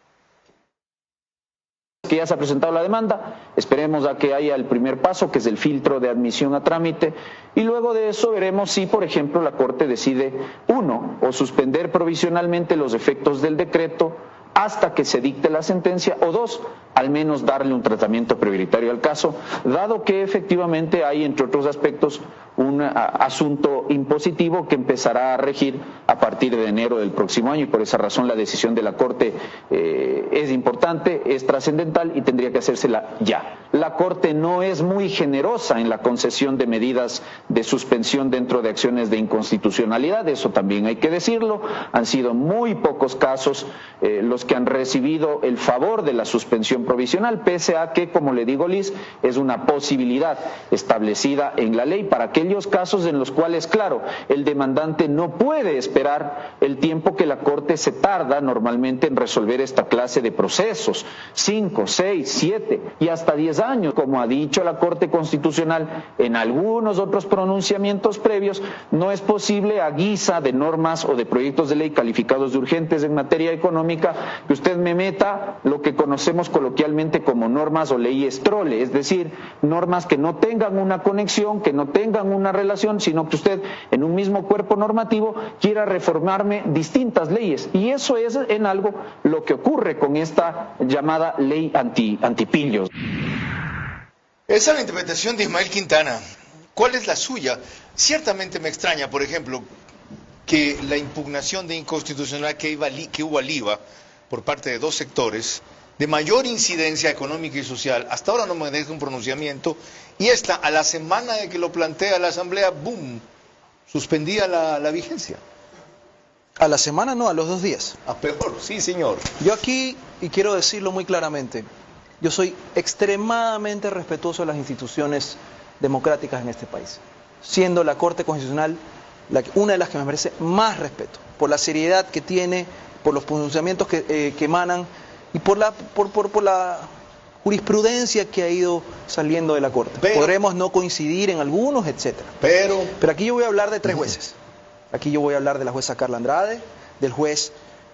Speaker 9: Que ya se ha presentado la demanda, esperemos a que haya el primer paso, que es el filtro de admisión a trámite, y luego de eso veremos si, por ejemplo, la Corte decide, 1, o suspender provisionalmente los efectos del decreto hasta que se dicte la sentencia, o 2, al menos darle un tratamiento prioritario al caso, dado que efectivamente hay, entre otros aspectos, un asunto impositivo que empezará a regir a partir de enero del próximo año, y por esa razón la decisión de la Corte es importante, es trascendental y tendría que hacérsela ya. La Corte no es muy generosa en la concesión de medidas de suspensión dentro de acciones de inconstitucionalidad, eso también hay que decirlo, han sido muy pocos casos los que han recibido el favor de la suspensión provisional, pese a que, como le digo Liz, es una posibilidad establecida en la ley para aquellos casos en los cuales, claro, el demandante no puede esperar el tiempo que la Corte se tarda normalmente en resolver esta clase de procesos, 5, 6, 7 y hasta 10 años, como ha dicho la Corte Constitucional en algunos otros pronunciamientos previos, no es posible a guisa de normas o de proyectos de ley calificados de urgentes en materia económica que usted me meta lo que conocemos coloquialmente como normas o leyes trole, es decir, normas que no tengan una conexión, que no tengan una relación, sino que usted en un mismo cuerpo normativo quiera reformarme distintas leyes, y eso es en algo lo que ocurre con esta llamada ley antipillos.
Speaker 1: Esa es la interpretación de Ismael Quintana. ¿Cuál es la suya? Ciertamente me extraña, por ejemplo, que la impugnación de inconstitucionalidad que hubo al IVA por parte de 2 sectores de mayor incidencia económica y social, hasta ahora no me deja un pronunciamiento, y esta, a la semana de que lo plantea la Asamblea, ¡boom!, suspendía la vigencia.
Speaker 6: A la semana no, a los 2 días.
Speaker 1: A peor, sí señor.
Speaker 6: Yo aquí, y quiero decirlo muy claramente, yo soy extremadamente respetuoso de las instituciones democráticas en este país, siendo la Corte Constitucional una de las que me merece más respeto, por la seriedad que tiene, por los pronunciamientos que emanan, y por la jurisprudencia que ha ido saliendo de la Corte. Podremos no coincidir en algunos, etcétera. Pero aquí yo voy a hablar de 3 jueces. Aquí yo voy a hablar de la jueza Carla Andrade, del juez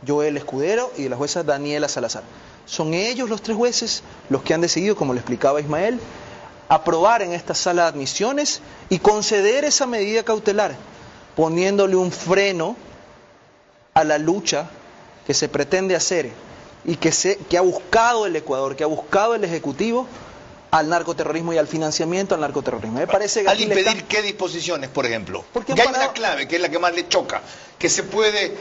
Speaker 6: Joel Escudero y de la jueza Daniela Salazar. Son ellos los 3 jueces los que han decidido, como le explicaba Ismael, aprobar en esta sala de admisiones y conceder esa medida cautelar, poniéndole un freno a la lucha que se pretende hacer y que ha buscado el Ecuador, que ha buscado el Ejecutivo al narcoterrorismo y al financiamiento al narcoterrorismo. Me parece que
Speaker 1: al impedir qué disposiciones, por ejemplo. Porque hay una clave que es la que más le choca, que se puede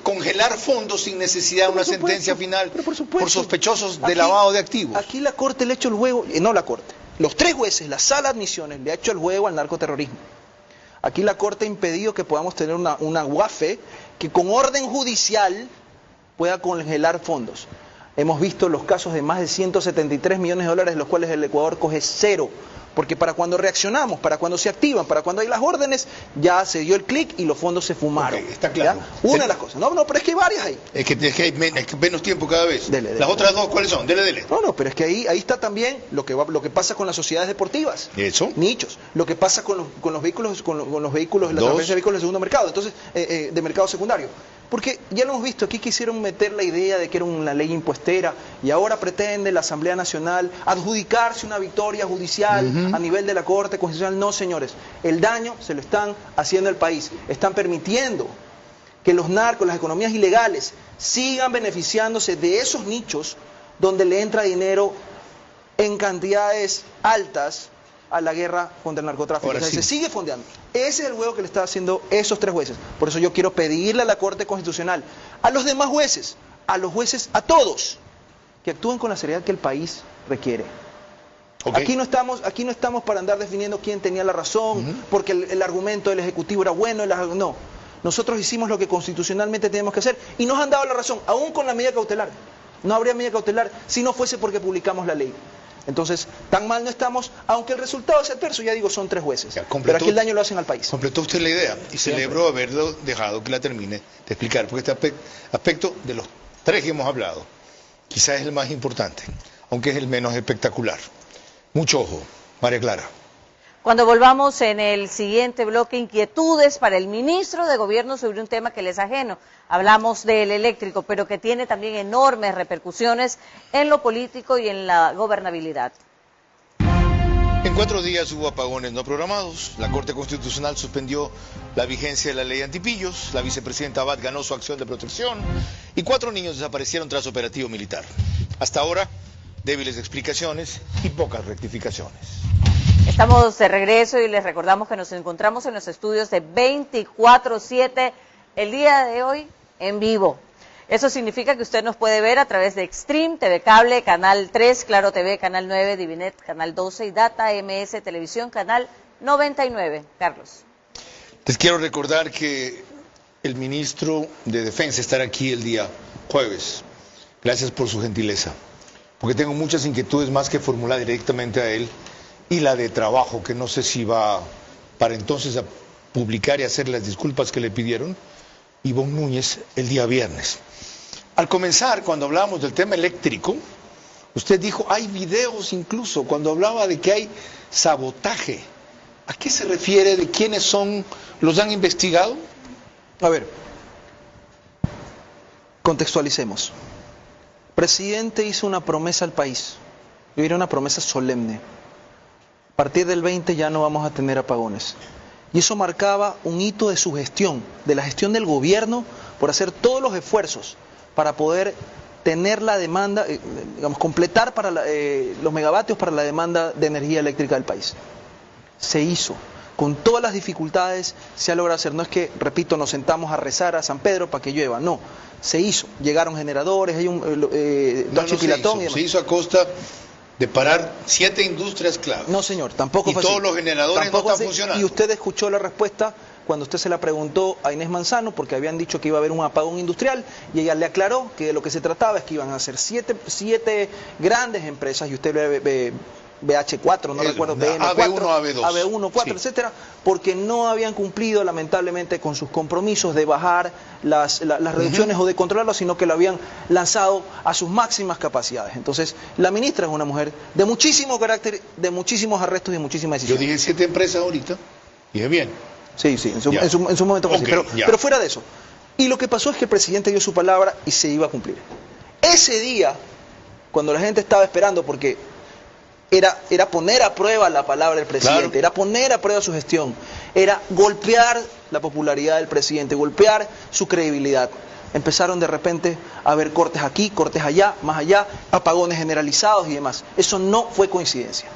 Speaker 1: congelar fondos sin necesidad de una sentencia final por sospechosos de lavado de activos.
Speaker 6: Aquí la Corte le ha hecho el juego, no la Corte, los 3 jueces, la sala de admisiones le ha hecho el juego al narcoterrorismo. Aquí la Corte ha impedido que podamos tener una UAFE que con orden judicial pueda congelar fondos. Hemos visto los casos de más de 173 millones de dólares, de los cuales el Ecuador coge 0. Porque para cuando reaccionamos, para cuando se activan, para cuando hay las órdenes, ya se dio el clic y los fondos se fumaron.
Speaker 1: Okay, está claro.
Speaker 6: Una de las cosas. No, pero es que hay varias ahí.
Speaker 1: Es que hay menos tiempo cada vez.
Speaker 6: Dele.
Speaker 1: Las otras 2, ¿cuáles son? Dele.
Speaker 6: No, pero es que ahí está también lo que pasa con las sociedades deportivas.
Speaker 1: Eso.
Speaker 6: Nichos. Lo que pasa con los vehículos, la transferencia de vehículos de segundo mercado. Entonces, de mercado secundario. Porque ya lo hemos visto, aquí quisieron meter la idea de que era una ley impuestera y ahora pretende la Asamblea Nacional adjudicarse una victoria judicial a nivel de la Corte Constitucional. No, señores, el daño se lo están haciendo al país. Están permitiendo que los narcos, las economías ilegales, sigan beneficiándose de esos nichos donde le entra dinero en cantidades altas a la guerra contra el narcotráfico. O sea, se sigue fondeando. Ese es el juego que le están haciendo esos 3 jueces. Por eso yo quiero pedirle a la Corte Constitucional, a los demás jueces, a los jueces, a todos, que actúen con la seriedad que el país requiere. Okay. Aquí no estamos para andar definiendo quién tenía la razón, porque el argumento del Ejecutivo era bueno. No, nosotros hicimos lo que constitucionalmente tenemos que hacer y nos han dado la razón, aún con la medida cautelar. No habría medida cautelar si no fuese porque publicamos la ley. Entonces, tan mal no estamos, aunque el resultado sea adverso, ya digo, son 3 jueces. Pero aquí el daño lo hacen al país.
Speaker 1: Completó usted la idea y celebro haberlo dejado que la termine de explicar, porque este aspecto de los 3 que hemos hablado, quizás es el más importante, aunque es el menos espectacular. Mucho ojo, María Clara.
Speaker 3: Cuando volvamos en el siguiente bloque, inquietudes para el ministro de Gobierno sobre un tema que les es ajeno. Hablamos del eléctrico, pero que tiene también enormes repercusiones en lo político y en la gobernabilidad.
Speaker 1: En 4 días hubo apagones no programados. La Corte Constitucional suspendió la vigencia de la ley antipillos. La vicepresidenta Abad ganó su acción de protección. Y 4 niños desaparecieron tras operativo militar. Hasta ahora, débiles explicaciones y pocas rectificaciones.
Speaker 3: Estamos de regreso y les recordamos que nos encontramos en los estudios de 24/7 el día de hoy en vivo. Eso significa que usted nos puede ver a través de Extreme, TV Cable, Canal 3, Claro TV, Canal 9, Divinet, Canal 12 y Data MS Televisión, Canal 99. Carlos.
Speaker 1: Les quiero recordar que el ministro de Defensa estará aquí el día jueves. Gracias por su gentileza, porque tengo muchas inquietudes más que formular directamente a él. Y la de trabajo, que no sé si va para entonces a publicar y hacer las disculpas que le pidieron, Ivonne Núñez, el día viernes. Al comenzar, cuando hablábamos del tema eléctrico, usted dijo, hay videos incluso, cuando hablaba de que hay sabotaje. ¿A qué se refiere? ¿De quiénes son? ¿Los han investigado?
Speaker 6: A ver, contextualicemos. El presidente hizo una promesa al país, y era una promesa solemne. A partir del 20 ya no vamos a tener apagones. Y eso marcaba un hito de su gestión, de la gestión del gobierno, por hacer todos los esfuerzos para poder tener la demanda, completar para los megavatios para la demanda de energía eléctrica del país. Se hizo. Con todas las dificultades se ha logrado hacer. No es que, repito, nos sentamos a rezar a San Pedro para que llueva, no. Se hizo. Llegaron generadores, hay
Speaker 1: se hizo a costa de parar 7 industrias claves.
Speaker 6: No, señor, tampoco fue
Speaker 1: así. Y todos los generadores no están funcionando.
Speaker 6: Y usted escuchó la respuesta cuando usted se la preguntó a Inés Manzano, porque habían dicho que iba a haber un apagón industrial, y ella le aclaró que de lo que se trataba es que iban a ser 7 grandes empresas, y usted BH4, no recuerdo, BM4,
Speaker 1: AB1, AB2,
Speaker 6: AB1, 4,
Speaker 1: sí,
Speaker 6: etcétera, porque no habían cumplido lamentablemente con sus compromisos de bajar las reducciones o de controlarlo, sino que lo habían lanzado a sus máximas capacidades. Entonces, la ministra es una mujer de muchísimo carácter, de muchísimos arrestos y de muchísimas decisiones.
Speaker 1: Yo dije 7 empresas ahorita, dije bien.
Speaker 6: Sí, en su momento fue así, pero fuera de eso. Y lo que pasó es que el presidente dio su palabra y se iba a cumplir. Ese día, cuando la gente estaba esperando, porque era poner a prueba la palabra del presidente, claro, era poner a prueba su gestión, era golpear la popularidad del presidente, golpear su credibilidad. Empezaron de repente a haber cortes aquí, cortes allá, más allá, apagones generalizados y demás. Eso no fue coincidencia.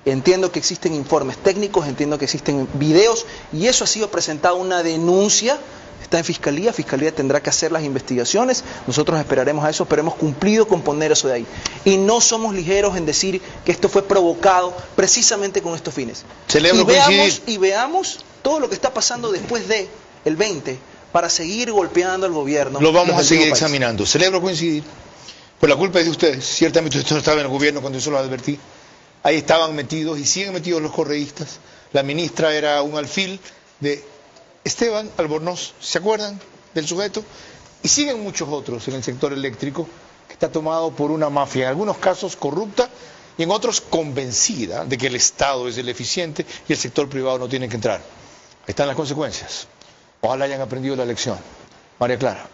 Speaker 6: Entiendo que existen informes técnicos, entiendo que existen videos, y eso ha sido presentado una denuncia. Está en Fiscalía tendrá que hacer las investigaciones, nosotros esperaremos a eso, pero hemos cumplido con poner eso de ahí. Y no somos ligeros en decir que esto fue provocado precisamente con estos fines. Y veamos todo lo que está pasando después de el 20 para seguir golpeando al gobierno.
Speaker 1: Lo vamos a seguir examinando. Celebro coincidir. Por la culpa es de ustedes. Ciertamente usted no estaba en el gobierno cuando yo lo advertí. Ahí estaban metidos y siguen metidos los correístas. La ministra era un alfil de Esteban Albornoz, ¿se acuerdan del sujeto? Y siguen muchos otros en el sector eléctrico, que está tomado por una mafia, en algunos casos corrupta y en otros convencida de que el Estado es el eficiente y el sector privado no tiene que entrar. Ahí están las consecuencias. Ojalá hayan aprendido la lección. María Clara.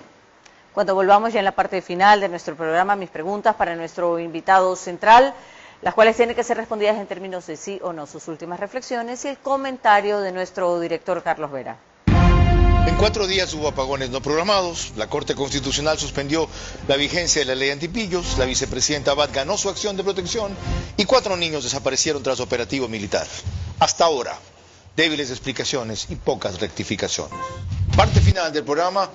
Speaker 3: Cuando volvamos ya en la parte final de nuestro programa, mis preguntas para nuestro invitado central, las cuales tienen que ser respondidas en términos de sí o no, sus últimas reflexiones y el comentario de nuestro director Carlos Vera.
Speaker 1: En 4 días hubo apagones no programados, la Corte Constitucional suspendió la vigencia de la ley antipillos, la vicepresidenta Abad ganó su acción de protección y 4 niños desaparecieron tras operativo militar. Hasta ahora, débiles explicaciones y pocas rectificaciones. Parte final del programa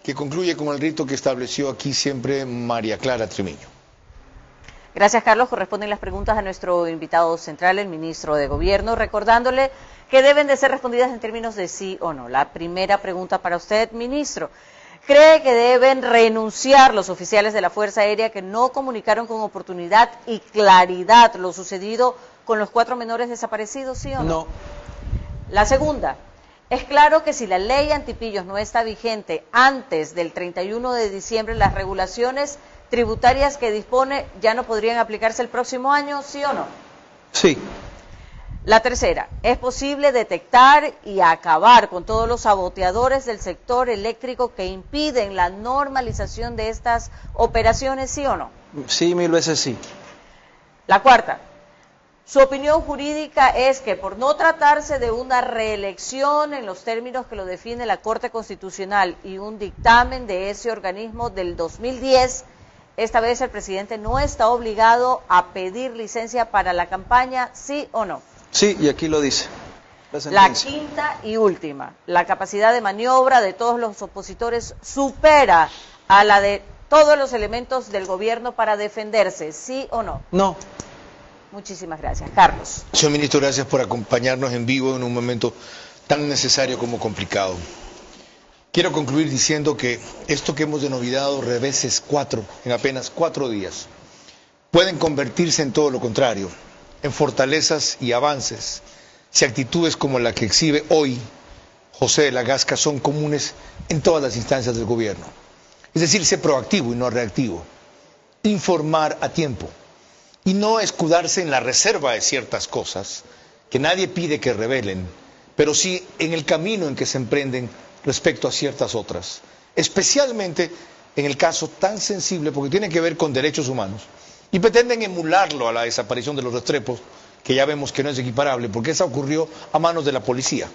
Speaker 1: que concluye con el rito que estableció aquí siempre María Clara Tremiño.
Speaker 3: Gracias, Carlos. Corresponden las preguntas a nuestro invitado central, el ministro de Gobierno, recordándole que deben de ser respondidas en términos de sí o no. La primera pregunta para usted, ministro. ¿Cree que deben renunciar los oficiales de la Fuerza Aérea que no comunicaron con oportunidad y claridad lo sucedido con los 4 menores desaparecidos, sí o no?
Speaker 6: No.
Speaker 3: La segunda. Es claro que si la ley antipillos no está vigente antes del 31 de diciembre, las regulaciones tributarias que dispone ya no podrían aplicarse el próximo año, ¿sí o no?
Speaker 6: Sí.
Speaker 3: La tercera, ¿es posible detectar y acabar con todos los saboteadores del sector eléctrico que impiden la normalización de estas operaciones, sí o no?
Speaker 6: Sí, 1000 veces sí.
Speaker 3: La cuarta, su opinión jurídica es que por no tratarse de una reelección en los términos que lo define la Corte Constitucional y un dictamen de ese organismo del 2010, esta vez el presidente no está obligado a pedir licencia para la campaña, ¿sí o no?
Speaker 6: Sí, y aquí lo dice.
Speaker 3: La quinta y última, la capacidad de maniobra de todos los opositores supera a la de todos los elementos del gobierno para defenderse, ¿sí o no?
Speaker 6: No.
Speaker 3: Muchísimas gracias. Carlos.
Speaker 1: Señor ministro, gracias por acompañarnos en vivo en un momento tan necesario como complicado. Quiero concluir diciendo que esto que hemos denominado reveses 4, en apenas 4 días, pueden convertirse en todo lo contrario, en fortalezas y avances, si actitudes como la que exhibe hoy José de la Gasca son comunes en todas las instancias del gobierno. Es decir, ser proactivo y no reactivo, informar a tiempo y no escudarse en la reserva de ciertas cosas que nadie pide que revelen, pero sí en el camino en que se emprenden respecto a ciertas otras, especialmente en el caso tan sensible porque tiene que ver con derechos humanos y pretenden emularlo a la desaparición de los Restrepos, que ya vemos que no es equiparable porque esa ocurrió a manos de la policía.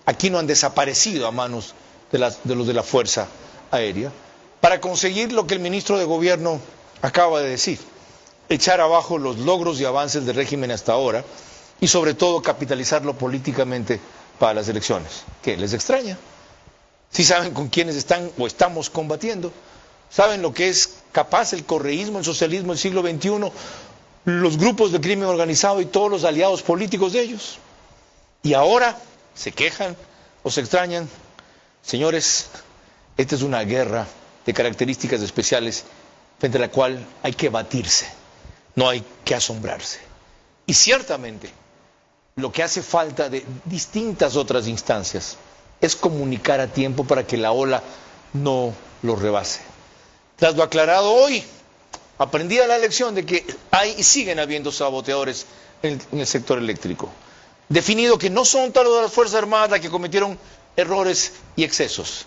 Speaker 1: Aquí no han desaparecido a manos de los de la Fuerza Aérea, para conseguir lo que el ministro de Gobierno acaba de decir, echar abajo los logros y avances del régimen hasta ahora y sobre todo capitalizarlo políticamente para las elecciones. ¿Qué les extraña? Si saben con quiénes están o estamos combatiendo, saben lo que es capaz el correísmo, el socialismo del siglo XXI, los grupos de crimen organizado y todos los aliados políticos de ellos. Y ahora se quejan o se extrañan. Señores, esta es una guerra de características especiales frente a la cual hay que batirse, no hay que asombrarse. Y ciertamente, lo que hace falta de distintas otras instancias es comunicar a tiempo para que la ola no lo rebase. Tras lo aclarado hoy, aprendí la lección de que hay y siguen habiendo saboteadores en el sector eléctrico. Definido que no son tal de las Fuerzas Armadas las que cometieron errores y excesos.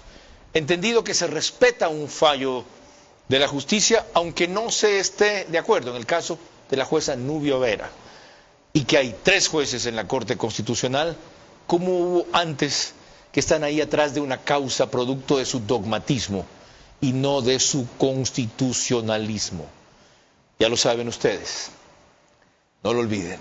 Speaker 1: Entendido que se respeta un fallo de la justicia, aunque no se esté de acuerdo en el caso de la jueza Nubio Vera. Y que hay 3 jueces en la Corte Constitucional, como hubo antes, que están ahí atrás de una causa producto de su dogmatismo y no de su constitucionalismo. Ya lo saben ustedes, no lo olviden.